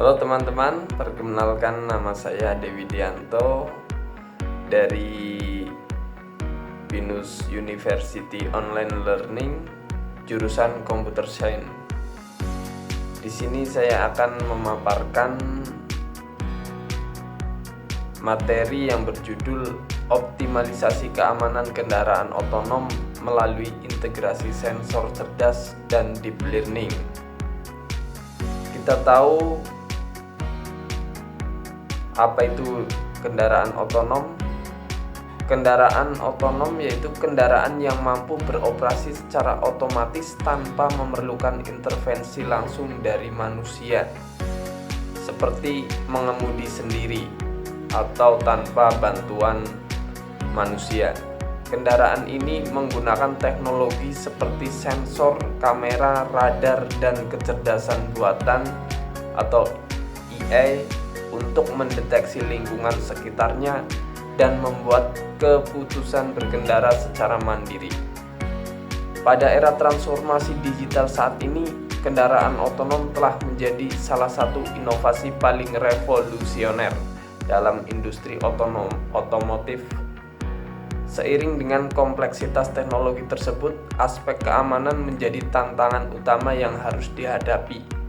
Halo teman-teman, perkenalkan nama saya Dewi Dianto dari Binus University Online Learning, jurusan Computer Science. Di sini saya akan memaparkan materi yang berjudul optimalisasi keamanan kendaraan otonom melalui integrasi sensor cerdas dan deep learning. Kita tahu apa itu kendaraan otonom? Kendaraan otonom yaitu kendaraan yang mampu beroperasi secara otomatis tanpa memerlukan intervensi langsung dari manusia, seperti mengemudi sendiri atau tanpa bantuan manusia. Kendaraan ini menggunakan teknologi seperti sensor, kamera, radar, dan kecerdasan buatan atau AI untuk mendeteksi lingkungan sekitarnya dan membuat keputusan berkendara secara mandiri. Pada era transformasi digital saat ini, kendaraan otonom telah menjadi salah satu inovasi paling revolusioner dalam industri otomotif. Seiring dengan kompleksitas teknologi tersebut, aspek keamanan menjadi tantangan utama yang harus dihadapi.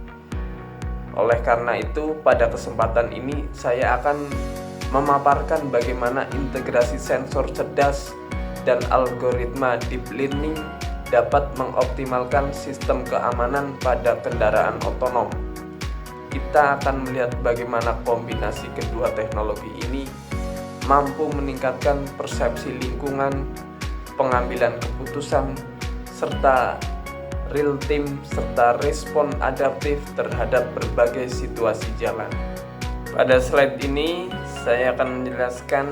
Oleh karena itu, pada kesempatan ini saya akan memaparkan bagaimana integrasi sensor cerdas dan algoritma deep learning dapat mengoptimalkan sistem keamanan pada kendaraan otonom. Kita akan melihat bagaimana kombinasi kedua teknologi ini mampu meningkatkan persepsi lingkungan, pengambilan keputusan, serta real time serta respon adaptif terhadap berbagai situasi jalan. Pada slide ini saya akan menjelaskan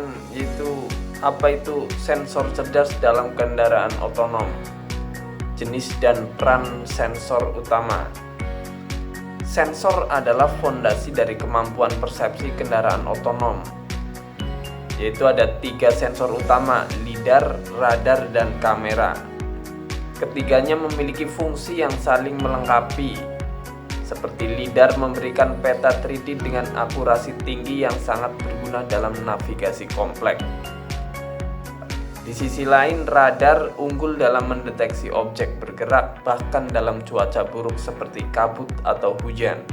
apa itu sensor cerdas dalam kendaraan otonom, jenis dan peran sensor utama. Sensor adalah fondasi dari kemampuan persepsi kendaraan otonom, yaitu ada 3 sensor utama: lidar, radar, dan kamera. Ketiganya memiliki fungsi yang saling melengkapi. Seperti lidar memberikan peta 3D dengan akurasi tinggi yang sangat berguna dalam navigasi kompleks. Di sisi lain, radar unggul dalam mendeteksi objek bergerak bahkan dalam cuaca buruk seperti kabut atau hujan.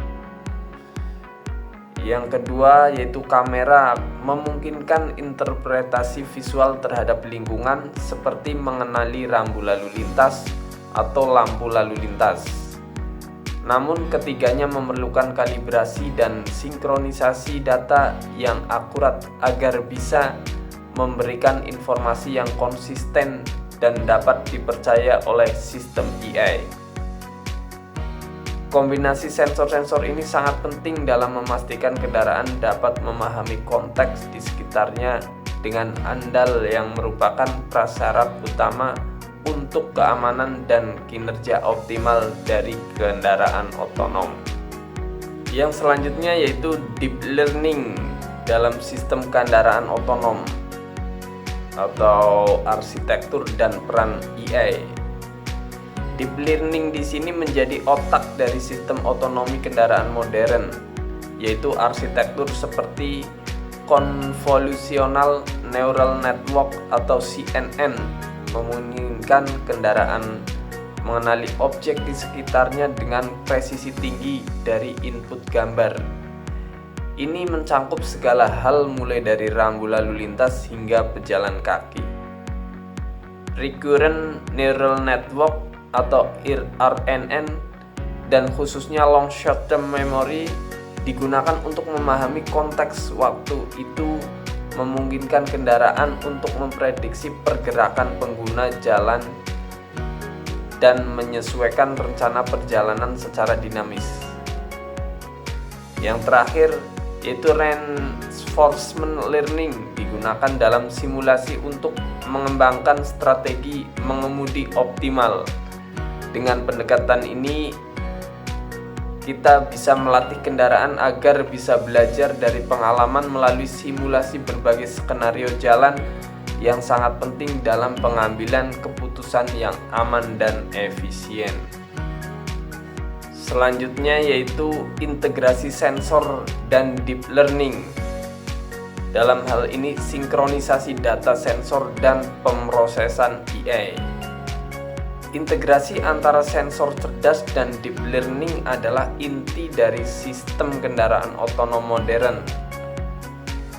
Yang kedua yaitu kamera, memungkinkan interpretasi visual terhadap lingkungan seperti mengenali rambu lalu lintas atau lampu lalu lintas. Namun ketiganya memerlukan kalibrasi dan sinkronisasi data yang akurat agar bisa memberikan informasi yang konsisten dan dapat dipercaya oleh sistem AI. Kombinasi sensor-sensor ini sangat penting dalam memastikan kendaraan dapat memahami konteks di sekitarnya dengan andal yang merupakan prasyarat utama untuk keamanan dan kinerja optimal dari kendaraan otonom. Yang selanjutnya yaitu deep learning dalam sistem kendaraan otonom atau arsitektur dan peran AI. Deep learning di sini menjadi otak dari sistem otonomi kendaraan modern, yaitu arsitektur seperti Convolutional Neural Network atau CNN, memungkinkan kendaraan mengenali objek di sekitarnya dengan presisi tinggi dari input gambar. Ini mencakup segala hal mulai dari rambu lalu lintas hingga pejalan kaki. Recurrent Neural Network atau RNN dan khususnya long short term memory digunakan untuk memahami konteks waktu itu, memungkinkan kendaraan untuk memprediksi pergerakan pengguna jalan dan menyesuaikan rencana perjalanan secara dinamis. Yang terakhir yaitu reinforcement learning, digunakan dalam simulasi untuk mengembangkan strategi mengemudi optimal. Dengan pendekatan ini, kita bisa melatih kendaraan agar bisa belajar dari pengalaman melalui simulasi berbagai skenario jalan yang sangat penting dalam pengambilan keputusan yang aman dan efisien. Selanjutnya yaitu integrasi sensor dan deep learning. Dalam hal ini sinkronisasi data sensor dan pemrosesan AI. Integrasi antara sensor cerdas dan deep learning adalah inti dari sistem kendaraan otonom modern.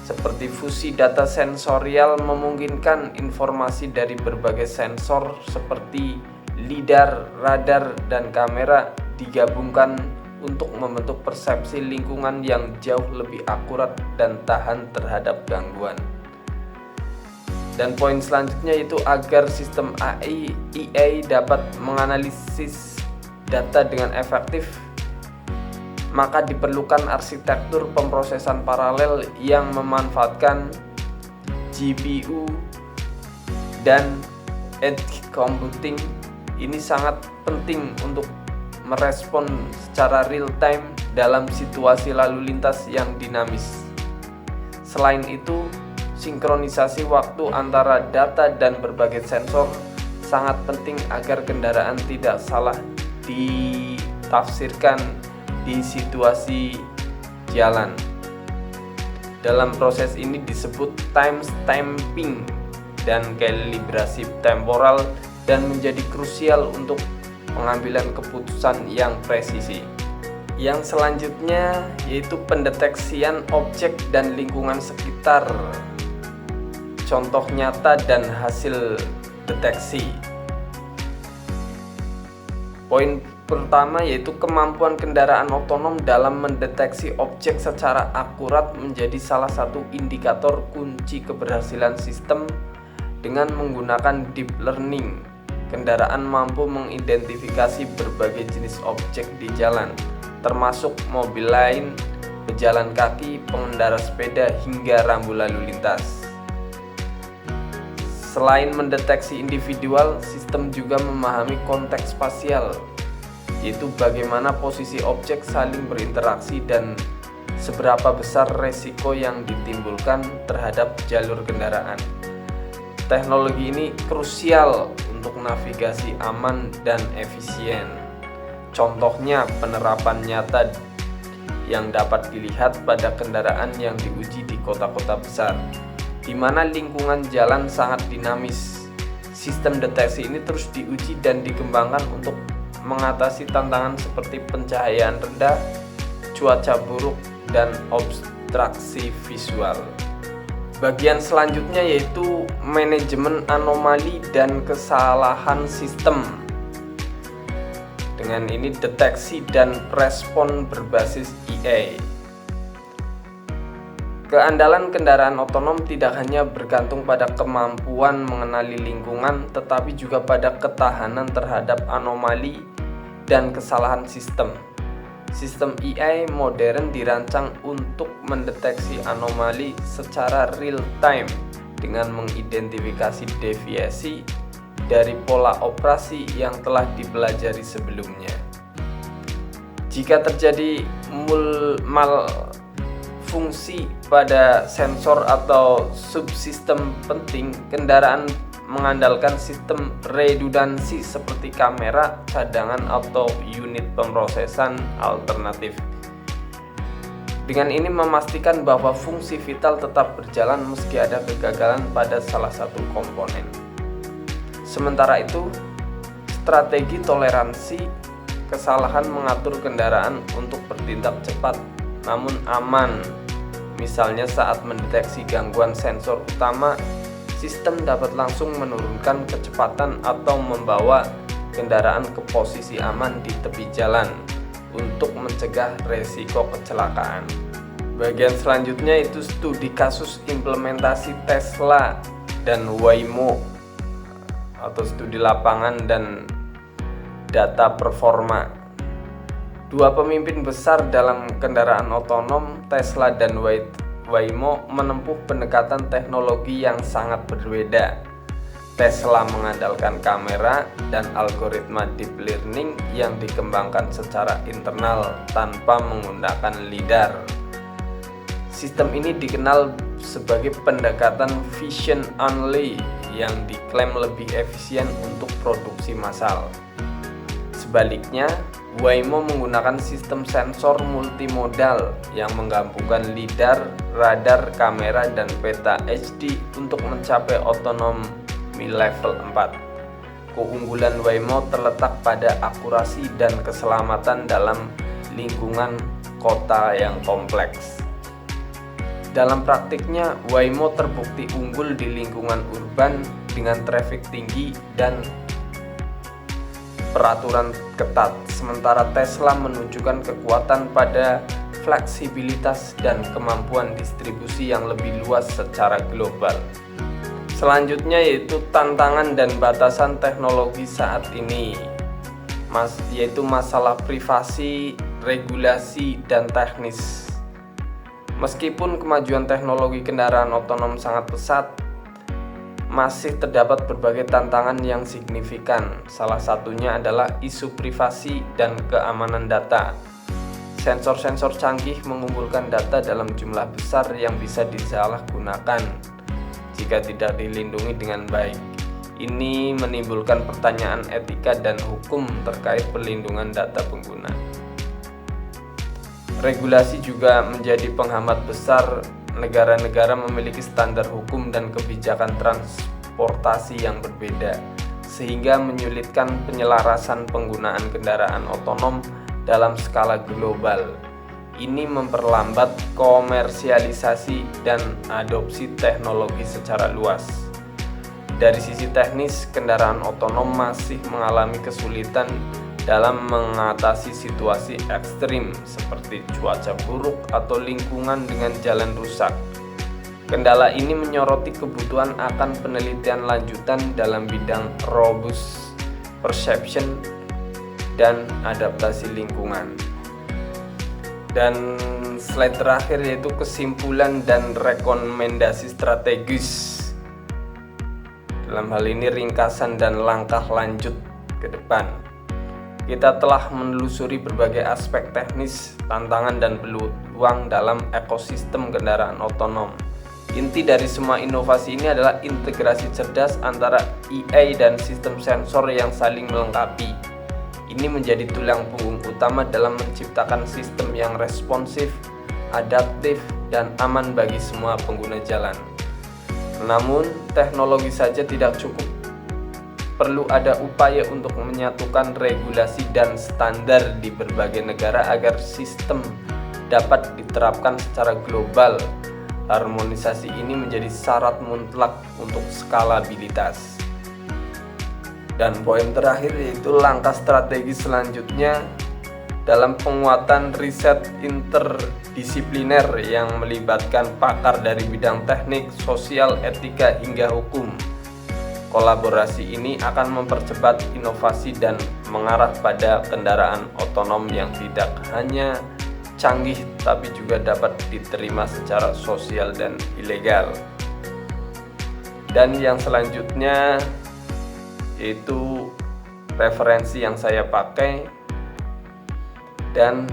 Seperti fusi data sensorial memungkinkan informasi dari berbagai sensor seperti lidar, radar, dan kamera digabungkan untuk membentuk persepsi lingkungan yang jauh lebih akurat dan tahan terhadap gangguan. Dan poin selanjutnya yaitu agar sistem AI dapat menganalisis data dengan efektif, maka diperlukan arsitektur pemrosesan paralel yang memanfaatkan GPU dan edge computing. Ini sangat penting untuk merespon secara real time dalam situasi lalu lintas yang dinamis. Selain itu, sinkronisasi waktu antara data dan berbagai sensor sangat penting agar kendaraan tidak salah ditafsirkan di situasi jalan. Dalam proses ini disebut time stamping dan kalibrasi temporal dan menjadi krusial untuk pengambilan keputusan yang presisi. Yang selanjutnya yaitu pendeteksian objek dan lingkungan sekitar. Contoh nyata dan hasil deteksi. Poin pertama yaitu kemampuan kendaraan otonom dalam mendeteksi objek secara akurat menjadi salah satu indikator kunci keberhasilan sistem. Dengan menggunakan deep learning, kendaraan mampu mengidentifikasi berbagai jenis objek di jalan, termasuk mobil lain, pejalan kaki, pengendara sepeda, hingga rambu lalu lintas. Selain mendeteksi individual, sistem juga memahami konteks spasial, yaitu bagaimana posisi objek saling berinteraksi dan seberapa besar resiko yang ditimbulkan terhadap jalur kendaraan. Teknologi ini krusial untuk navigasi aman dan efisien. Contohnya penerapan nyata yang dapat dilihat pada kendaraan yang diuji di kota-kota besar, di mana lingkungan jalan sangat dinamis. Sistem deteksi ini terus diuji dan dikembangkan untuk mengatasi tantangan seperti pencahayaan rendah, cuaca buruk, dan obstruksi visual. Bagian selanjutnya yaitu manajemen anomali dan kesalahan sistem. Dengan ini deteksi dan respon berbasis AI. Keandalan kendaraan otonom tidak hanya bergantung pada kemampuan mengenali lingkungan, tetapi juga pada ketahanan terhadap anomali dan kesalahan sistem. Sistem AI modern dirancang untuk mendeteksi anomali secara real time dengan mengidentifikasi deviasi dari pola operasi yang telah dipelajari sebelumnya. Jika terjadi malfungsi pada sensor atau subsistem penting, kendaraan mengandalkan sistem redundansi seperti kamera cadangan atau unit pemrosesan alternatif. Dengan ini memastikan bahwa fungsi vital tetap berjalan meski ada kegagalan pada salah satu komponen. Sementara itu, strategi toleransi kesalahan mengatur kendaraan untuk bertindak cepat namun aman. Misalnya saat mendeteksi gangguan sensor utama, sistem dapat langsung menurunkan kecepatan atau membawa kendaraan ke posisi aman di tepi jalan untuk mencegah resiko kecelakaan. Bagian selanjutnya itu studi kasus implementasi Tesla dan Waymo atau studi lapangan dan data performa. Dua pemimpin besar dalam kendaraan otonom, Tesla dan Waymo, menempuh pendekatan teknologi yang sangat berbeda. Tesla mengandalkan kamera dan algoritma deep learning yang dikembangkan secara internal tanpa menggunakan lidar. Sistem ini dikenal sebagai pendekatan vision only yang diklaim lebih efisien untuk produksi massal. Sebaliknya, Waymo menggunakan sistem sensor multimodal yang menggabungkan lidar, radar, kamera, dan peta HD untuk mencapai otonomi level 4. Keunggulan Waymo terletak pada akurasi dan keselamatan dalam lingkungan kota yang kompleks. Dalam praktiknya, Waymo terbukti unggul di lingkungan urban dengan traffic tinggi dan peraturan ketat, sementara Tesla menunjukkan kekuatan pada fleksibilitas dan kemampuan distribusi yang lebih luas secara global. Selanjutnya yaitu tantangan dan batasan teknologi saat ini, yaitu masalah privasi, regulasi, dan teknis. Meskipun kemajuan teknologi kendaraan otonom sangat pesat, masih terdapat berbagai tantangan yang signifikan. Salah satunya adalah isu privasi dan keamanan data. Sensor-sensor canggih mengumpulkan data dalam jumlah besar yang bisa disalahgunakan jika tidak dilindungi dengan baik. Ini menimbulkan pertanyaan etika dan hukum terkait perlindungan data pengguna. Regulasi juga menjadi penghambat besar. Negara-negara memiliki standar hukum dan kebijakan transportasi yang berbeda, sehingga menyulitkan penyelarasan penggunaan kendaraan otonom dalam skala global. Ini memperlambat komersialisasi dan adopsi teknologi secara luas. Dari sisi teknis, kendaraan otonom masih mengalami kesulitan dalam mengatasi situasi ekstrim seperti cuaca buruk atau lingkungan dengan jalan rusak. Kendala ini menyoroti kebutuhan akan penelitian lanjutan dalam bidang robust perception dan adaptasi lingkungan. Dan slide terakhir yaitu kesimpulan dan rekomendasi strategis. Dalam hal ini ringkasan dan langkah lanjut ke depan. Kita telah menelusuri berbagai aspek teknis, tantangan, dan peluang dalam ekosistem kendaraan otonom. Inti dari semua inovasi ini adalah integrasi cerdas antara AI dan sistem sensor yang saling melengkapi. Ini menjadi tulang punggung utama dalam menciptakan sistem yang responsif, adaptif, dan aman bagi semua pengguna jalan. Namun, teknologi saja tidak cukup. Perlu ada upaya untuk menyatukan regulasi dan standar di berbagai negara agar sistem dapat diterapkan secara global. Harmonisasi ini menjadi syarat mutlak untuk skalabilitas. Dan poin terakhir yaitu langkah strategi selanjutnya dalam penguatan riset interdisipliner yang melibatkan pakar dari bidang teknik, sosial, etika, hingga hukum. Kolaborasi ini akan mempercepat inovasi dan mengarah pada kendaraan otonom yang tidak hanya canggih tapi juga dapat diterima secara sosial dan ilegal. Dan yang selanjutnya yaitu referensi yang saya pakai, dan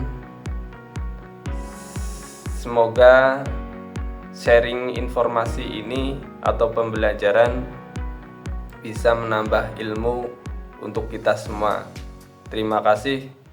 semoga sharing informasi ini atau pembelajaran bisa menambah ilmu untuk kita semua. Terima kasih.